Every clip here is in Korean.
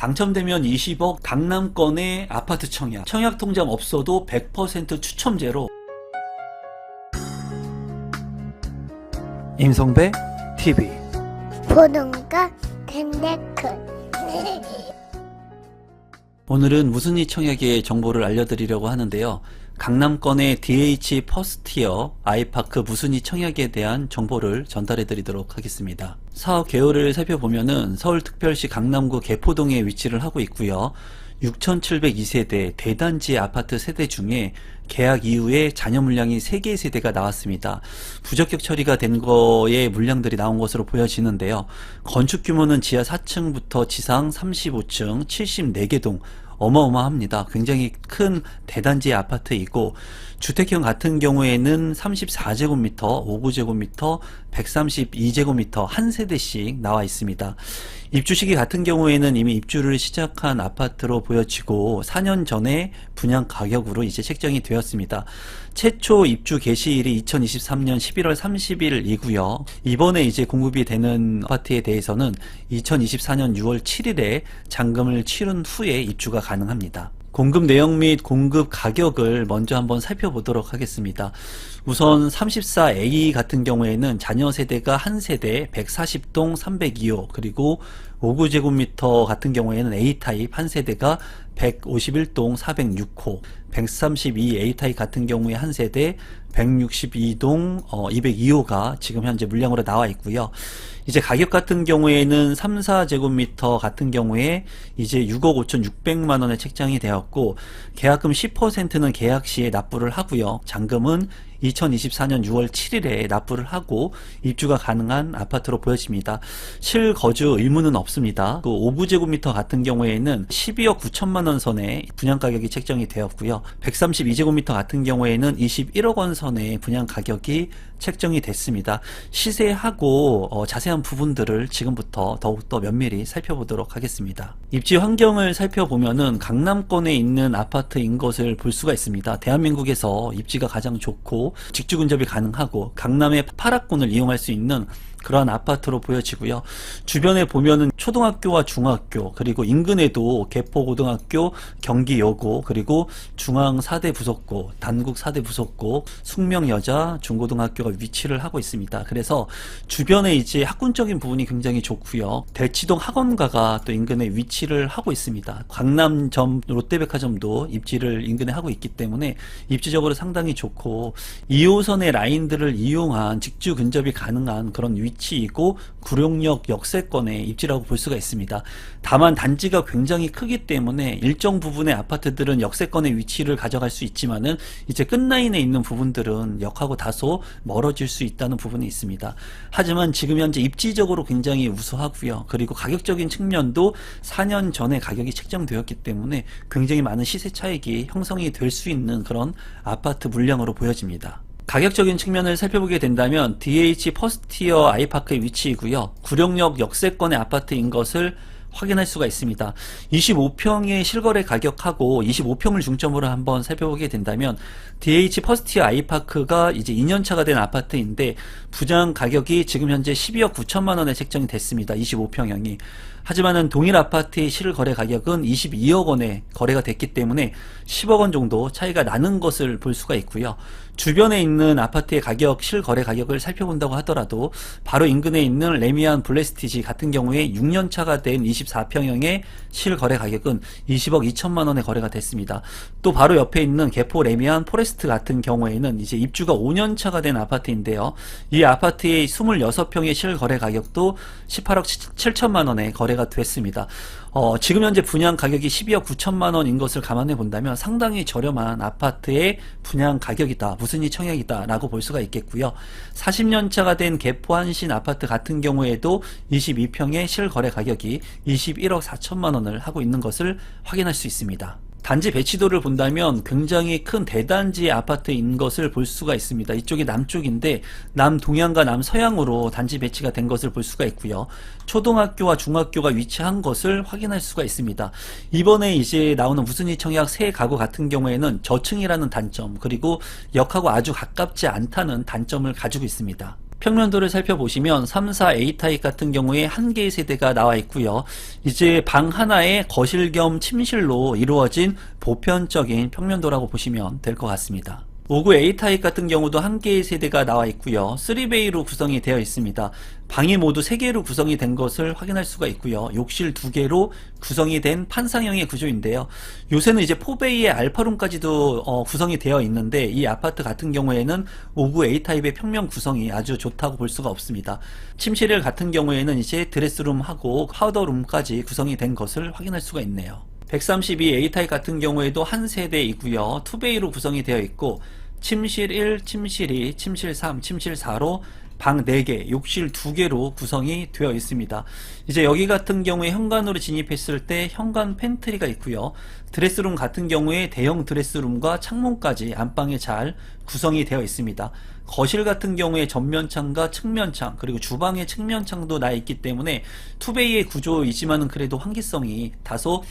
당첨되면 20억 강남권의 아파트 청약. 청약 통장 없어도 100% 추첨제로. 임성배 TV 보동과 텐데크. 오늘은 무순위 청약의 정보를 알려드리려고 하는데요. 강남권의 DH 퍼스티어 아이파크 무순위 청약에 대한 정보를 전달해 드리도록 하겠습니다. 사업 개요를 살펴보면은 서울특별시 강남구 개포동에 위치를 하고 있고요. 6,702세대 대단지 아파트 세대 중에 계약 이후에 잔여 물량이 3개의 세대가 나왔습니다. 부적격 처리가 된 거에 물량들이 나온 것으로 보여지는데요. 건축 규모는 지하 4층부터 지상 35층 74개 동, 어마어마합니다. 굉장히 큰 대단지 아파트이고, 주택형 같은 경우에는 34제곱미터, 59제곱미터, 132제곱미터 한 세대씩 나와 있습니다. 입주 시기 같은 경우에는 이미 입주를 시작한 아파트로 보여지고 4년 전에 분양 가격으로 이제 책정이 되었습니다. 최초 입주 개시일이 2023년 11월 30일이고요. 이번에 이제 공급이 되는 아파트에 대해서는 2024년 6월 7일에 잔금을 치른 후에 입주가 가능합니다. 공급 내용 및 공급 가격을 먼저 한번 살펴보도록 하겠습니다. 우선 34A 같은 경우에는 자녀 세대가 한 세대 140동 302호, 그리고 59제곱미터 같은 경우에는 A타입 한 세대가 151동 406호, 132A타입 같은 경우에 한 세대 162동 202호가 지금 현재 물량으로 나와 있고요. 이제 가격 같은 경우에는 3, 4제곱미터 같은 경우에 이제 6억 5,600만 원에 책정이 되었고, 계약금 10%는 계약 시에 납부를 하고요. 잔금은 2024년 6월 7일에 납부를 하고 입주가 가능한 아파트로 보여집니다. 실거주 의무는 없습니다. 그 5구제곱미터 같은 경우에는 12억 9천만 원 선에 분양 가격이 책정이 되었고요. 132제곱미터 같은 경우에는 21억 원 선에 분양 가격이 책정이 됐습니다. 시세하고 자세한 부분들을 지금부터 더욱더 면밀히 살펴보도록 하겠습니다. 입지 환경을 살펴보면은 강남권에 있는 아파트인 것을 볼 수가 있습니다. 대한민국에서 입지가 가장 좋고 직주 근접이 가능하고 강남의 8학군을 이용할 수 있는 그러한 아파트로 보여지고요. 주변에 보면은 초등학교와 중학교, 그리고 인근에도 개포고등학교, 경기여고, 그리고 중앙 4대 부속고, 단국 4대 부속고, 숙명여자 중고등학교가 위치를 하고 있습니다. 그래서 주변에 이제 학군적인 부분이 굉장히 좋고요. 대치동 학원가가 또 인근에 위치를 하고 있습니다. 강남점, 롯데백화점도 입지를 인근에 하고 있기 때문에 입지적으로 상당히 좋고, 2호선의 라인들을 이용한 직주 근접이 가능한 그런 위치이고 구룡역 역세권의 입지라고 볼 수가 있습니다. 다만 단지가 굉장히 크기 때문에 일정 부분의 아파트들은 역세권의 위치를 가져갈 수 있지만은 이제 끝라인에 있는 부분들은 역하고 다소 멀어질 수 있다는 부분이 있습니다. 하지만 지금 현재 입지적으로 굉장히 우수하고요. 그리고 가격적인 측면도 4년 전에 가격이 책정되었기 때문에 굉장히 많은 시세 차익이 형성이 될 수 있는 그런 아파트 물량으로 보여집니다. 가격적인 측면을 살펴보게 된다면 DH 퍼스티어 아이파크의 위치이고요. 구룡역 역세권의 아파트인 것을 확인할 수가 있습니다. 25평의 실거래 가격하고 25평을 중점으로 한번 살펴보게 된다면 DH 퍼스티어 아이파크가 이제 2년차가 된 아파트인데 부장 가격이 지금 현재 12억 9천만 원에 책정이 됐습니다. 25평형이. 하지만은 동일 아파트의 실거래 가격은 22억 원에 거래가 됐기 때문에 10억 원 정도 차이가 나는 것을 볼 수가 있고요. 주변에 있는 아파트의 가격, 실거래 가격을 살펴본다고 하더라도 바로 인근에 있는 레미안 블레스티지 같은 경우에 6년차가 된 24평형의 실거래 가격은 20억 2천만 원에 거래가 됐습니다. 또 바로 옆에 있는 개포 레미안 포레스트 같은 경우에는 이제 입주가 5년차가 된 아파트인데요. 이 아파트의 26평의 실거래 가격도 18억 7천만 원에 거래가 됐습니다. 지금 현재 분양 가격이 12억 9천만 원인 것을 감안해 본다면 상당히 저렴한 아파트의 분양 가격이다, 무순위 청약이다 라고 볼 수가 있겠고요. 40년차가 된 개포 한신 아파트 같은 경우에도 22평의 실거래 가격이 21억 4천만 원을 하고 있는 것을 확인할 수 있습니다. 단지 배치도를 본다면 굉장히 큰 대단지 아파트인 것을 볼 수가 있습니다. 이쪽이 남쪽인데 남동향과 남서향으로 단지 배치가 된 것을 볼 수가 있고요. 초등학교와 중학교가 위치한 것을 확인할 수가 있습니다. 이번에 이제 나오는 무순위 청약 새 가구 같은 경우에는 저층이라는 단점, 그리고 역하고 아주 가깝지 않다는 단점을 가지고 있습니다. 평면도를 살펴보시면 3, 4 A타입 같은 경우에 한 개의 세대가 나와 있고요. 이제 방 하나에 거실 겸 침실로 이루어진 보편적인 평면도라고 보시면 될 것 같습니다. 59 A타입 같은 경우도 한 개의 세대가 나와 있고요. 3베이로 구성이 되어 있습니다. 방이 모두 3개로 구성이 된 것을 확인할 수가 있고요. 욕실 2개로 구성이 된 판상형의 구조인데요. 요새는 이제 4베이의 알파룸까지도 구성이 되어 있는데 이 아파트 같은 경우에는 59 A타입의 평면 구성이 아주 좋다고 볼 수가 없습니다. 침실을 같은 경우에는 이제 드레스룸하고 파우더룸까지 구성이 된 것을 확인할 수가 있네요. 132 A타입 같은 경우에도 한 세대이고요. 2베이로 구성이 되어 있고 침실 1, 침실 2, 침실 3, 침실 4로 방 4개, 욕실 2개로 구성이 되어 있습니다. 이제 여기 같은 경우에 현관으로 진입했을 때 현관 팬트리가 있고요. 드레스룸 같은 경우에 대형 드레스룸과 창문까지 안방에 잘 구성이 되어 있습니다. 거실 같은 경우에 전면창과 측면창 그리고 주방의 측면창도 나 있기 때문에 투베이의 구조이지만은 그래도 환기성이 다소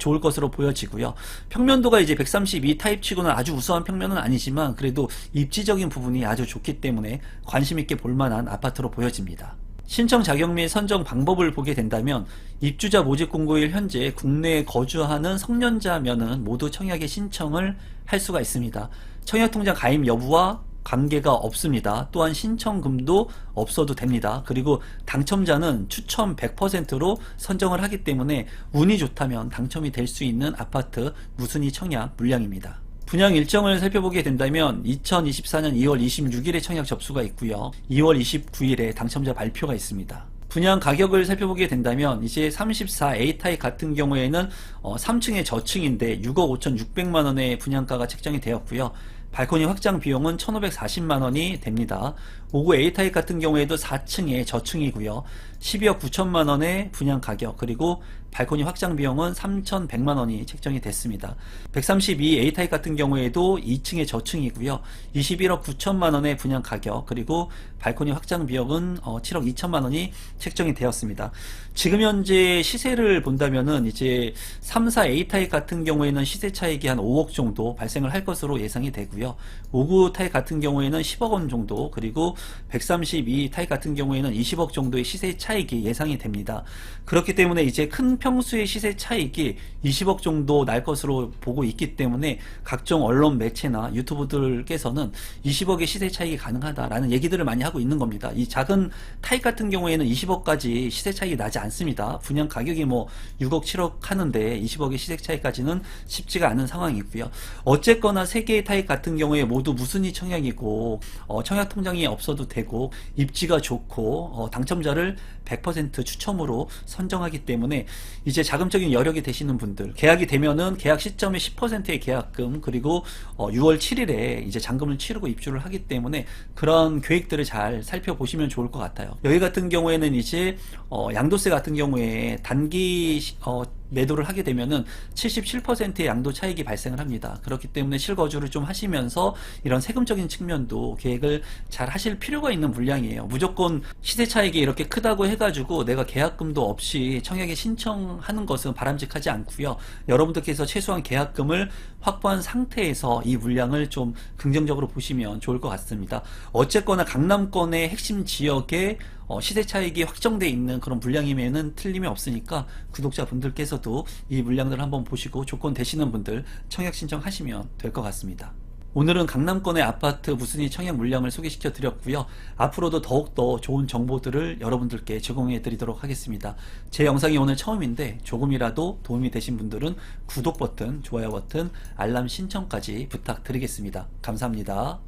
좋을 것으로 보여지고요. 평면도가 이제 132 타입치고는 아주 우수한 평면은 아니지만 그래도 입지적인 부분이 아주 좋기 때문에 관심 있게 볼만한 아파트로 보여집니다. 신청 자격 및 선정 방법을 보게 된다면 입주자 모집 공고일 현재 국내에 거주하는 성년자면은 모두 청약에 신청을 할 수가 있습니다. 청약통장 가입 여부와 관계가 없습니다. 또한 신청금도 없어도 됩니다. 그리고 당첨자는 추첨 100%로 선정을 하기 때문에 운이 좋다면 당첨이 될 수 있는 아파트 무순위 청약 물량입니다. 분양 일정을 살펴보게 된다면 2024년 2월 26일에 청약 접수가 있고요. 2월 29일에 당첨자 발표가 있습니다. 분양 가격을 살펴보게 된다면 이제 34 A타입 같은 경우에는 3층의 저층인데 6억 5,600만원의 분양가가 책정이 되었고요. 발코니 확장 비용은 1,540만원이 됩니다. 59 A타입 같은 경우에도 4층의 저층이고요. 12억 9천만원의 분양 가격 그리고 발코니 확장 비용은 3,100만원이 책정이 됐습니다. 132 A타입 같은 경우에도 2층의 저층이고요. 21억 9천만원의 분양 가격 그리고 발코니 확장 비용은 7억 2천만원이 책정이 되었습니다. 지금 현재 시세를 본다면은 이제 3, 4 A타입 같은 경우에는 시세 차익이 한 5억 정도 발생을 할 것으로 예상이 되고요. 59 타입 같은 경우에는 10억 원 정도 그리고 132 타입 같은 경우에는 20억 정도의 시세 차익이 예상이 됩니다. 그렇기 때문에 이제 큰 평수의 시세 차익이 20억 정도 날 것으로 보고 있기 때문에 각종 언론 매체나 유튜브들께서는 20억의 시세 차익이 가능하다라는 얘기들을 많이 하고 있는 겁니다. 이 작은 타입 같은 경우에는 20억까지 시세 차익이 나지 않습니다. 분양 가격이 뭐 6억 7억 하는데 20억의 시세 차익까지는 쉽지가 않은 상황이고요. 어쨌거나 3개의 타입 같은 경우에 모두 무순위 청약이고 청약 통장이 없어도 되고 입지가 좋고 당첨자를 100% 추첨으로 선정하기 때문에 이제 자금적인 여력이 되시는 분들 계약이 되면은 계약 시점에 10%의 계약금 그리고 6월 7일에 이제 잔금을 치르고 입주를 하기 때문에 그런 계획들을 잘 살펴보시면 좋을 것 같아요. 여기 같은 경우에는 이제 양도세 같은 경우에 단기 매도를 하게 되면은 77%의 양도 차익이 발생을 합니다. 그렇기 때문에 실거주를 좀 하시면서 이런 세금적인 측면도 계획을 잘 하실 필요가 있는 물량이에요. 무조건 시세 차익이 이렇게 크다고 해가지고 내가 계약금도 없이 청약에 신청하는 것은 바람직하지 않고요. 여러분들께서 최소한 계약금을 확보한 상태에서 이 물량을 좀 긍정적으로 보시면 좋을 것 같습니다. 어쨌거나 강남권의 핵심 지역에 시세 차익이 확정되어 있는 그런 물량이면은 틀림이 없으니까 구독자분들께서도 이 물량들을 한번 보시고 조건 되시는 분들 청약 신청하시면 될 것 같습니다. 오늘은 강남권의 아파트 무순위 청약 물량을 소개시켜 드렸고요. 앞으로도 더욱더 좋은 정보들을 여러분들께 제공해 드리도록 하겠습니다. 제 영상이 오늘 처음인데 조금이라도 도움이 되신 분들은 구독 버튼, 좋아요 버튼, 알람 신청까지 부탁드리겠습니다. 감사합니다.